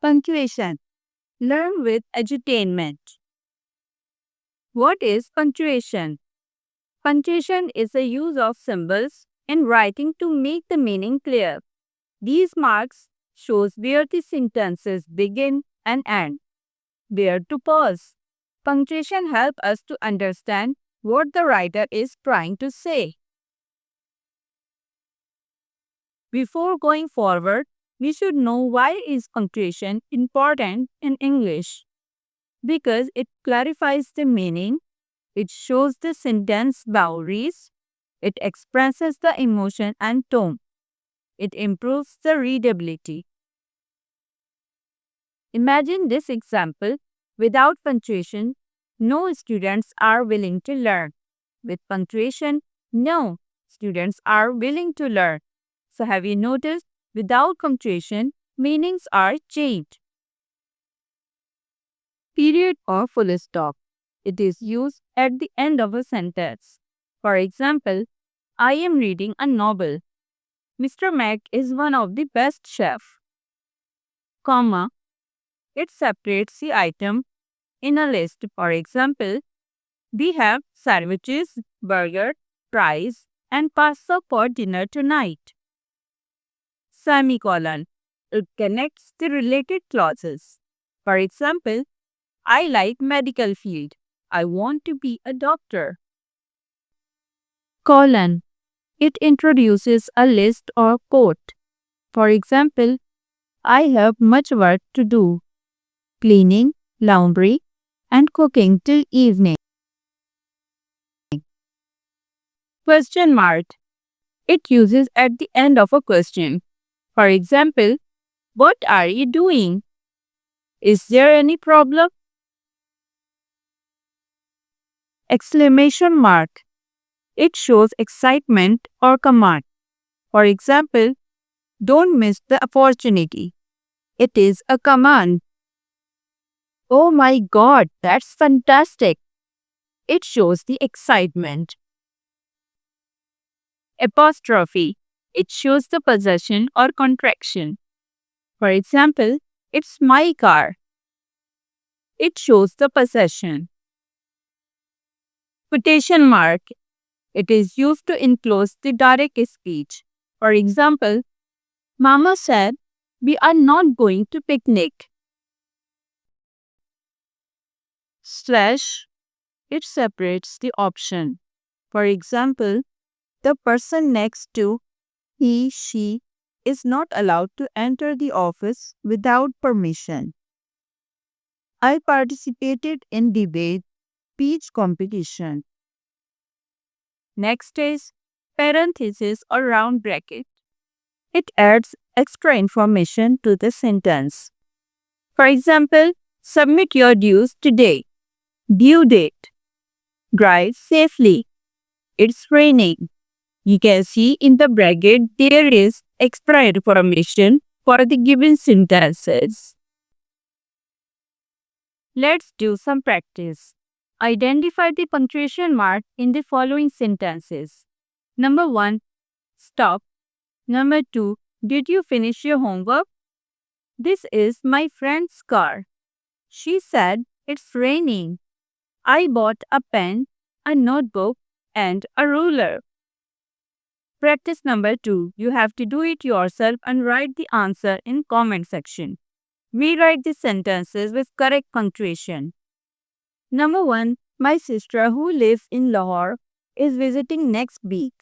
Punctuation. Learn with edutainment. What is punctuation? Punctuation is the use of symbols in writing to make the meaning clear. These marks shows where the sentences begin and end, where to pause. Punctuation helps us to understand what the writer is trying to say. Before going forward, we should know why is punctuation important in English. Because it clarifies the meaning, it shows the sentence boundaries, it expresses the emotion and tone, it improves the readability. Imagine this example: without punctuation, no students are willing to learn. With punctuation, no students are willing to learn. So, have you noticed? Without punctuation, meanings are changed. Period or full stop. It is used at the end of a sentence. For example, I am reading a novel. Mr. Mac is one of the best chefs. Comma. It separates the item in a list. For example, we have sandwiches, burger, fries, and pasta for dinner tonight. Semicolon. It connects the related clauses. For example, I like medical field. I want to be a doctor. Colon. It introduces a list or quote. For example, I have much work to do. Cleaning, laundry, and cooking till evening. Question mark. It uses at the end of a question. For example, what are you doing? Is there any problem? Exclamation mark. It shows excitement or command. For example, don't miss the opportunity. It is a command. Oh my god, that's fantastic. It shows the excitement. Apostrophe. It shows the possession or contraction. For example, it's my car. It shows the possession. Quotation mark. It is used to enclose the direct speech. For example, Mama said, we are not going to picnic. Slash. It separates the option. For example, the person next to he, she is not allowed to enter the office without permission. I participated in debate speech competition. Next is parenthesis or round bracket. It adds extra information to the sentence. For example, submit your dues today. Due date. Drive safely. It's raining. You can see in the bracket there is extra information for the given sentences. Let's do some practice. Identify the punctuation mark in the following sentences. Number 1, stop. Number 2, did you finish your homework? This is my friend's car. She said it's raining. I bought a pen, a notebook, and a ruler. Practice number 2. You have to do it yourself and write the answer in comment section. Rewrite the sentences with correct punctuation. Number 1. My sister who lives in Lahore is visiting next week.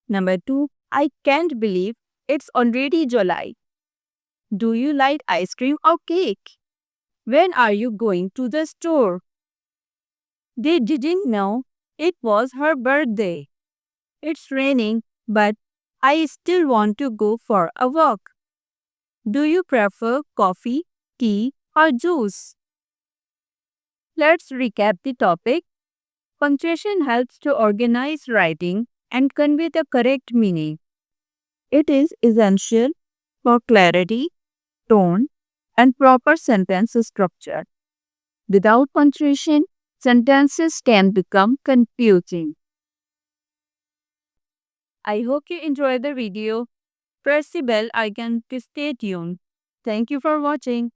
Number 2. I can't believe it's already July. Do you like ice cream or cake? When are you going to the store? They didn't know it was her birthday. It's raining, but I still want to go for a walk. Do you prefer coffee, tea, or juice? Let's recap the topic. Punctuation helps to organize writing and convey the correct meaning. It is essential for clarity, tone, and proper sentence structure. Without punctuation, sentences can become confusing. I hope you enjoyed the video. Press the bell icon to stay tuned. Thank you for watching.